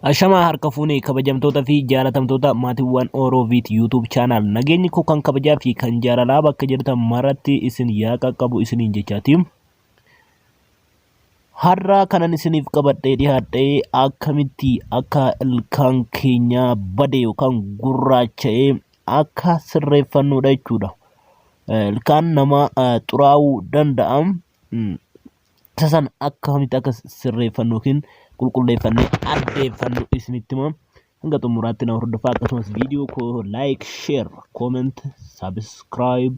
Ashama harka fuunee kabajamtoota fi jaalatamtoota maatiiwwan Oroviit YouTube channel nageenyi koo kan kabajaa fi kan jaalalaa bakka jirtan maratti isin yaa qaqqabu isiniin jechaati. Har'a kanan isiniif qabadhee dhiyaadhee akkamitti akka ilkaan keenya bade yookaan gurraacha'e akka sirreeffannuudha jechuudha. Ilkaan nama xuraa'uu danda'a. Tasan akkamitti akka sirreeffannu yookiin qulqulleeffannee addeeffannu isinitti hima. Hanga xumuraatti na hordofaa, akkasumas viidiyoo koo like, share, comment, subscribe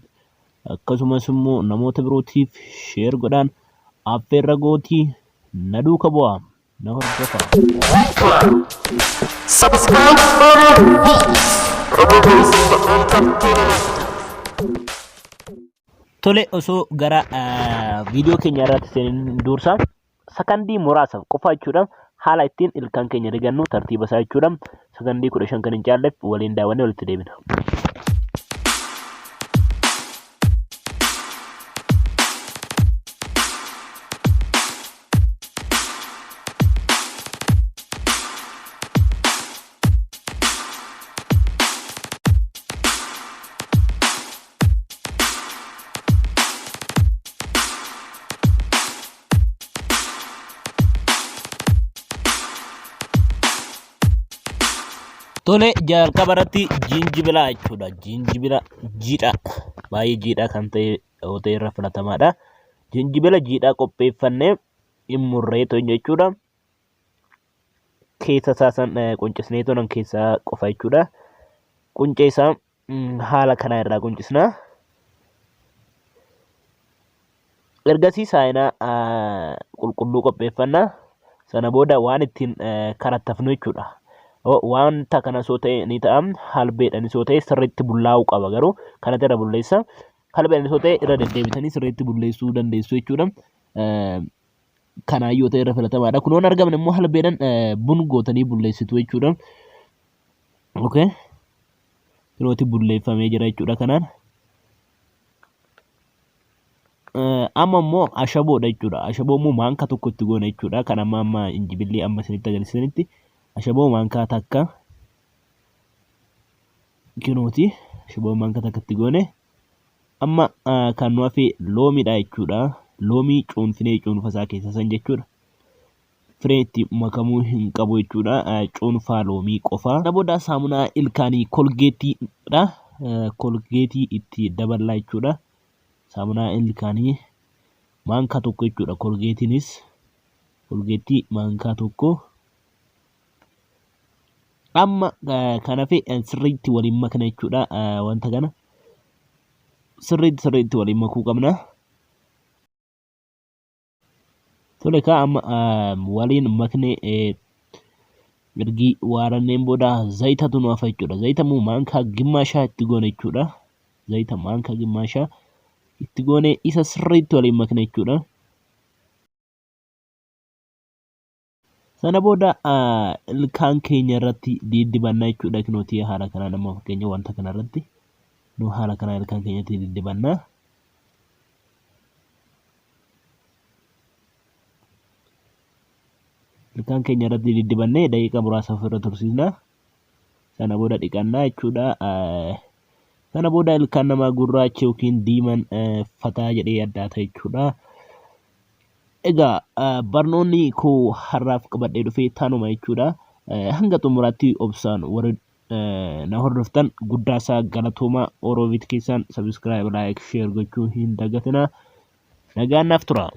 akkasumas immoo namoota birootiif share godhaan affeerra gootii na duuka bu'aa na hordofaa. Tole osoo gara viidiyoo keenya irratti seenuun dursa sakandii muraasa qofa jechuudha. Haala ittiin ilkaan keenya digannu tartiiba isaa jechuudha. Sakandii 15 kan hin caalleef waliin daawwannee walitti deebina. Tole jalqaba irratti jinjibila jechuudha. Jinjibila jiidhaa baay'ee jiidhaa kan ta'e ta'ee irra filatamaadha. Jinjibila jiidhaa qopheeffannee immurree toon jechuudha. Keessa isaa san quncisnee toon keessaa qofa jechuudha. Quncee isaa haala kanaa irraa quncisna. Ergasii saayinaa qulqulluu qopheeffanna. Sana booda waan ittiin karattafnu jechuudha. Wanta kana soo ta'e ni ta'a. Halbeedhaan soo ta'e sirriitti bullaa'uu qaba. Garuu kanatti irra bulleessa. Halbeedhaan soo ta'e irra deddeebitanii sirriitti bulleessuu dandeessu jechuudha. Kanaayyoo ta'e irra filatamaadha. Kunoon argaman immoo halbeedhaan bun gootanii bulleessitu jechuudha. Okay. Kunooti bulleeffamee jira jechuudha kanaan. Amma immoo ashaboodha jechuudha. Ashaboo immoo maanka tokko itti goona jechuudha. Kan amma injibillee amma isinitti agarsiisanitti. Ashaboo maankaa takka kinooti. Ashaboo maankaa takka itti goone. Amma kan nu hafe loomiidha jechuudha. Loomii cuunfinee cuunfasaa keessa san jechuudha. Firee itti makamuu hin qabu jechuudha. Cuunfaa loomii qofaa. Kana booda saamunaa ilkaanii kolgeetiidha. Kolgeetii itti daballaa jechuudha. Saamunaa ilkaanii maankaa tokko jechuudha. Kolgeetiinis kolgeetii maankaa tokko. Amma kana fi sirriitti waliin makna jechuudha. Wanta kana sirriitti waliin makuu qabna. Tole kaa amma waliin makne ergi waaranneen booda zayitatu nu hafa jechuudha. Zayita immoo maankaa gimmaashaa itti goone jechuudha. Zayita maankaa gimmaashaa itti goone isa sirriitti waliin makna jechuudha. Sana booda ilkaan keenya irratti diddibanna jechuudha. Kinooti haala kanaa nama fakkeenya wanta kana irratti nu haala kanaa ilkaan keenyatti diddibanna. Ilkaan keenya irratti diddibannee daqiiqaa muraasa ofirra tursiisna. Sana booda dhiqannaa jechuudha. Sana booda ilkaan namaa gurraacha yookiin diiman fataa jedhee addaata jechuudha. Egaa barnoonni koo har'aaf qabadhee dhufee taanuma jechuudha. Hanga xumuraatti obsaan warra na hordoftan guddaasaa galatoomaa. Oroviit keessaan subscribe, like, share gochuu hin dagatinaa. Nagaan naaf tura.